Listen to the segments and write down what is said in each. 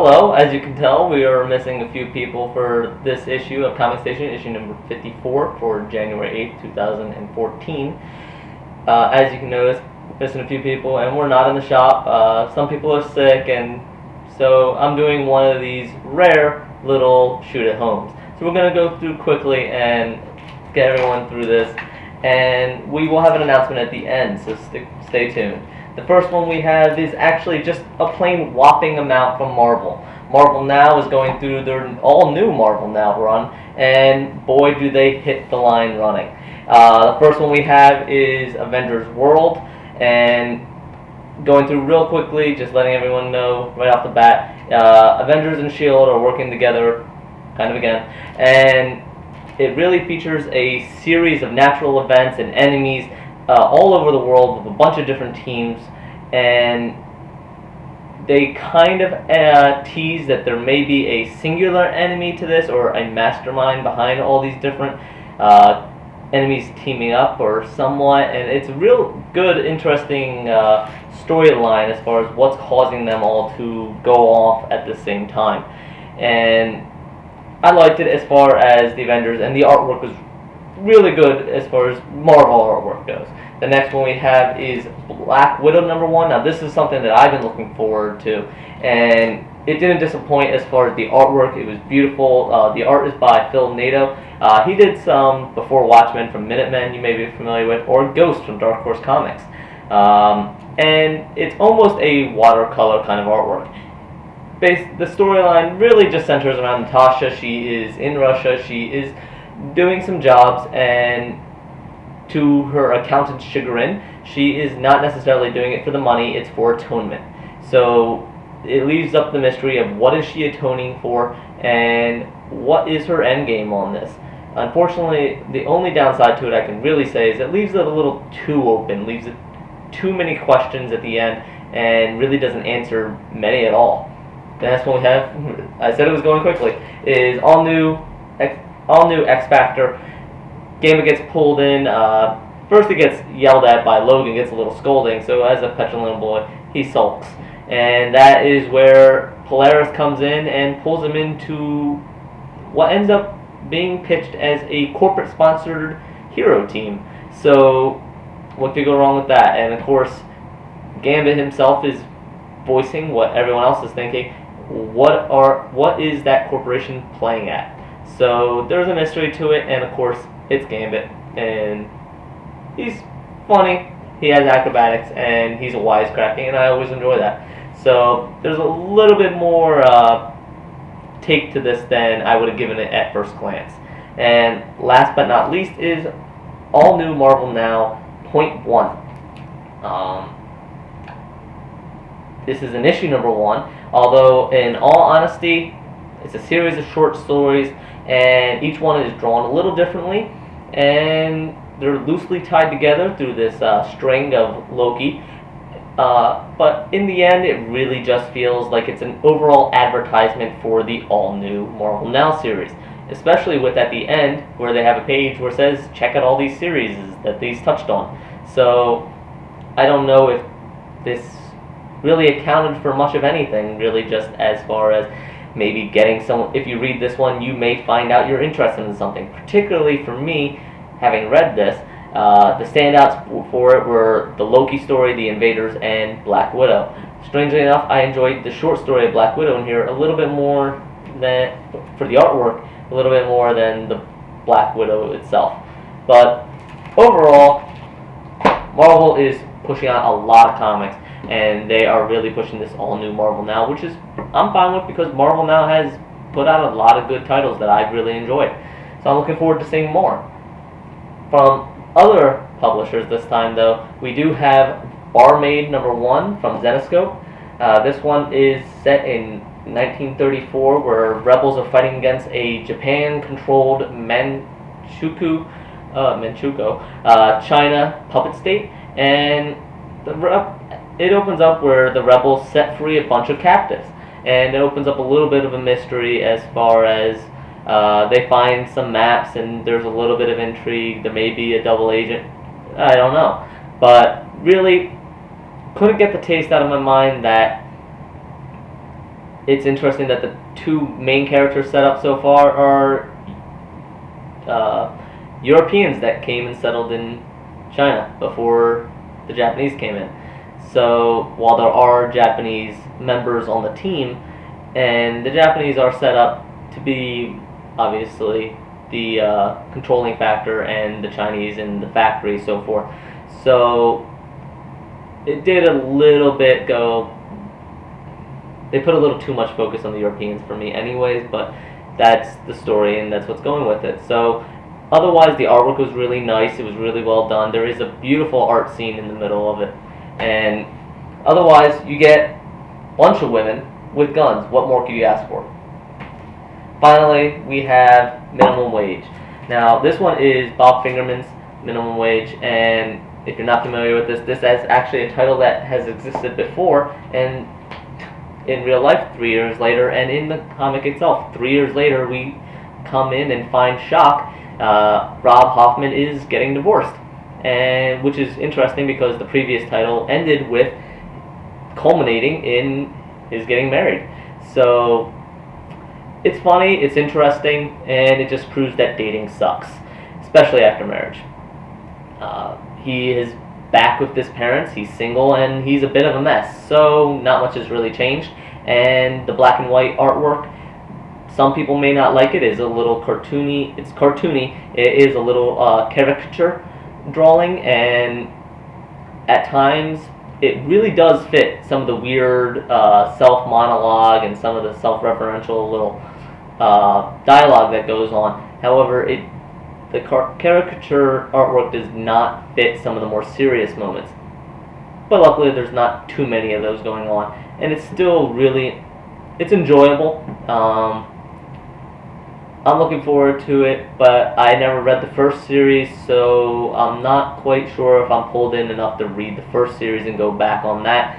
hello. As you can tell, we are missing a few people for this issue of Comic Station, issue number 54 for January 8th, 2014. As you can notice, missing a few people, and we're not in the shop. Some people are sick, and so I'm doing one of these rare little shoot-at-homes. So we're going to go through quickly and get everyone through this, and we will have an announcement at the end, so stay tuned. The first one we have is actually just a plain whopping amount from Marvel. Marvel Now is going through their all-new Marvel Now run, and boy do they hit the line running. The first one we have is Avengers World, and going through real quickly, just letting everyone know right off the bat, Avengers and S.H.I.E.L.D. are working together, kind of again, and it really features a series of natural events and enemies all over the world with a bunch of different teams, and they kind of tease that there may be a singular enemy to this, or a mastermind behind all these different enemies teaming up or somewhat, and it's a real good, interesting storyline as far as what's causing them all to go off at the same time. And I liked it as far as the Avengers, and the artwork was really good as far as Marvel artwork goes. The next one we have is Black Widow #1. Now this is something that I've been looking forward to, and it didn't disappoint as far as the artwork. It was beautiful. The art is by Phil Nato. He did some Before Watchmen from Minutemen, you may be familiar with, or Ghost from Dark Horse Comics. And it's almost a watercolor kind of artwork. The storyline really just centers around Natasha. She is in Russia. She is doing some jobs, and to her accountant's chagrin, she is not necessarily doing it for the money, it's for atonement. So it leaves up the mystery of what is she atoning for, and what is her end game on this. Unfortunately, the only downside to it I can really say is it leaves it a little too open, leaves it too many questions at the end, and really doesn't answer many at all. The next one we have, I said it was going quickly, is all new X Factor. Gambit gets pulled in. First he gets yelled at by Logan, gets a little scolding, so as a petulant little boy, he sulks. And that is where Polaris comes in and pulls him into what ends up being pitched as a corporate-sponsored hero team. So what could go wrong with that? And of course, Gambit himself is voicing what everyone else is thinking. What is that corporation playing at? So there's a mystery to it, and of course it's Gambit, and he's funny, he has acrobatics, and he's a wisecracking, and I always enjoy that. So there's a little bit more take to this than I would have given it at first glance. And last but not least is all new Marvel Now .1. This is an issue #1, although in all honesty, it's a series of short stories, and each one is drawn a little differently, and they're loosely tied together through this string of Loki. But in the end, it really just feels like it's an overall advertisement for the all-new Marvel Now series, especially with at the end where they have a page where it says, check out all these series that these touched on. So I don't know if this really accounted for much of anything, really, just as far as maybe getting someone, if you read this one, you may find out you're interested in something. Particularly for me, having read this, the standouts for it were the Loki story, the Invaders, and Black Widow. Strangely enough, I enjoyed the short story of Black Widow in here a little bit more than, for the artwork, a little bit more than the Black Widow itself. But overall, Marvel is pushing out a lot of comics, and they are really pushing this all-new Marvel Now, which is I'm fine with, because Marvel Now has put out a lot of good titles that I've really enjoyed. So I'm looking forward to seeing more. From other publishers this time, though, we do have B.A.R. Maid #1 from Zenescope. This one is set in 1934, where rebels are fighting against a Japan-controlled Manchukuo China puppet state, and it opens up where the rebels set free a bunch of captives, and it opens up a little bit of a mystery as far as they find some maps, and there's a little bit of intrigue. There may be a double agent, I don't know, but really couldn't get the taste out of my mind that it's interesting that the two main characters set up so far are Europeans that came and settled in China before the Japanese came in. So while there are Japanese members on the team, and the Japanese are set up to be obviously the controlling factor, and the Chinese in the factory, so forth. So it did a little bit go. They put a little too much focus on the Europeans for me, anyways. But that's the story, and that's what's going with it. So otherwise, the artwork was really nice. It was really well done. There is a beautiful art scene in the middle of it, and otherwise, you get a bunch of women with guns. What more could you ask for? Finally, we have minimum wage. Now, this one is Bob Fingerman's minimum wage, and if you're not familiar with this is actually a title that has existed before, and in real life 3 years later, and in the comic itself 3 years later, we come in and find shock. Rob Hoffman is getting divorced, and which is interesting because the previous title ended with culminating in his getting married. So it's funny, it's interesting, and it just proves that dating sucks, especially after marriage. He is back with his parents, he's single, and he's a bit of a mess, so not much has really changed. And the black and white artwork, some people may not like it, is a little cartoony. It's cartoony, it is a little caricature drawing, and at times it really does fit some of the weird self-monologue and some of the self-referential little dialogue that goes on. However, the caricature artwork does not fit some of the more serious moments. But luckily there's not too many of those going on, and it's still really, it's enjoyable. I'm looking forward to it, but I never read the first series, so I'm not quite sure if I'm pulled in enough to read the first series and go back on that.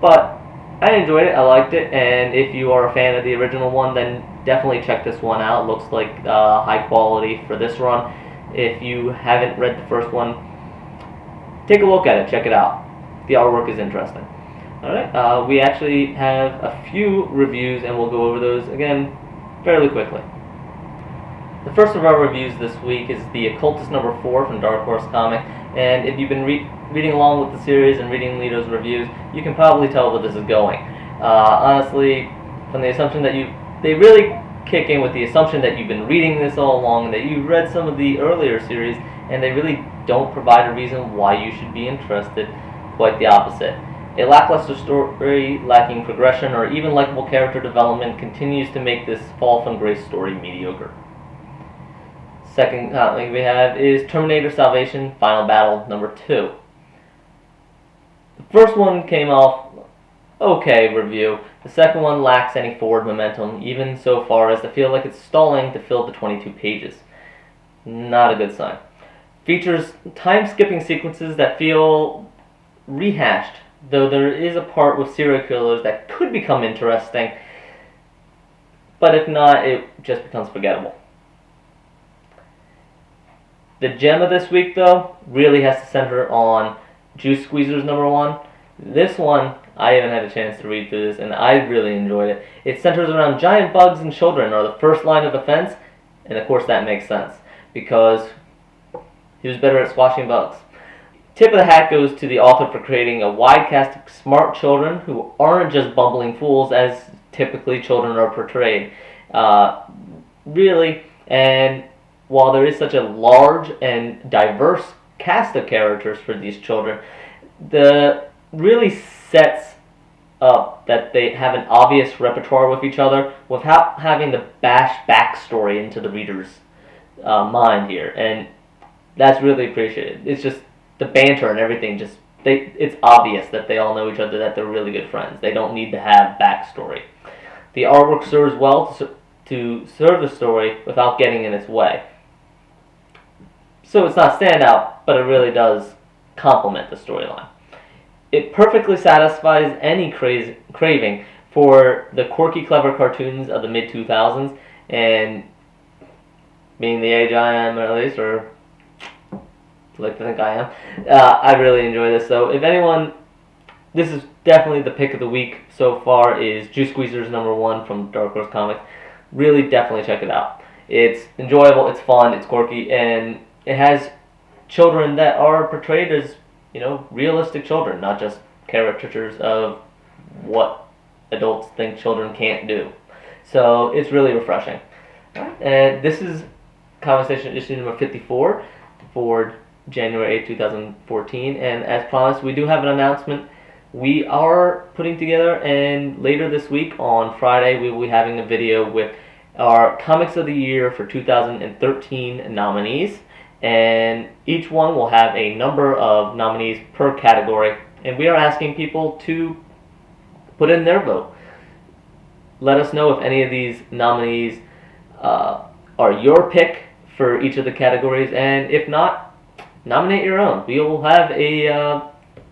But I enjoyed it, I liked it, and if you are a fan of the original one, then definitely check this one out. It looks like high quality for this run. If you haven't read the first one, take a look at it, check it out. The artwork is interesting. Alright, we actually have a few reviews, and we'll go over those again fairly quickly. The first of our reviews this week is the Occultist number 4 from Dark Horse Comic, and if you've been reading along with the series and reading Lito's reviews, you can probably tell where this is going. Honestly, from the assumption that they really kick in with the assumption that you've been reading this all along, and that you've read some of the earlier series, and they really don't provide a reason why you should be interested. Quite the opposite. A lackluster story, lacking progression, or even likable character development continues to make this Fall from Grace story mediocre. Second comic we have is Terminator Salvation Final Battle number 2. The first one came off okay review. The second one lacks any forward momentum, even so far as to feel like it's stalling to fill the 22 pages. Not a good sign. Features time-skipping sequences that feel rehashed, though there is a part with serial killers that could become interesting, but if not, it just becomes forgettable. The gem of this week, though, really has to center on Juice Squeezers number 1. This one, I haven't had a chance to read through this, and I really enjoyed it. It centers around giant bugs, and children are the first line of defense, and of course that makes sense, because he was better at squashing bugs. Tip of the hat goes to the author for creating a wide cast of smart children who aren't just bumbling fools as typically children are portrayed. Really, and while there is such a large and diverse cast of characters for these children, the really sets up that they have an obvious repertoire with each other without having to bash backstory into the reader's mind here, and that's really appreciated. It's just the banter and everything, just it's obvious that they all know each other, that they're really good friends. They don't need to have backstory. The artwork serves well to serve the story without getting in its way. So it's not standout, but it really does complement the storyline. It perfectly satisfies any craving for the quirky, clever cartoons of the mid-2000s, and being the age I am, at least, or like to think I am, I really enjoy this. So if anyone, this is definitely the pick of the week so far is Juice Squeezers #1 from Dark Horse Comics. Really, definitely check it out. It's enjoyable, it's fun, it's quirky, and it has children that are portrayed as, realistic children, not just caricatures of what adults think children can't do. So it's really refreshing. Alright, and this is Comic Station issue number 54 for January 8, 2014, and as promised, we do have an announcement. We are putting together, and later this week on Friday, we will be having a video with our Comics of the Year for 2013 nominees, and each one will have a number of nominees per category, and we are asking people to put in their vote. Let us know if any of these nominees are your pick for each of the categories, and if not, nominate your own. We will have a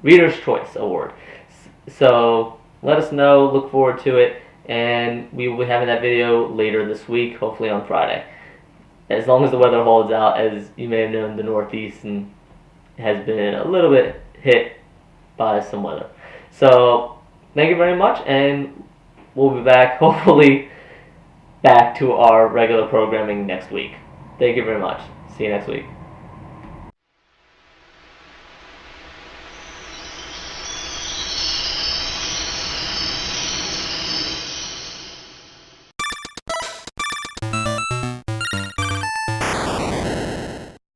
Reader's Choice Award. So let us know, look forward to it, and we will be having that video later this week, hopefully on Friday. As long as the weather holds out, as you may have known, the Northeast has been a little bit hit by some weather. So thank you very much, and we'll be back, hopefully back to our regular programming next week. Thank you very much. See you next week.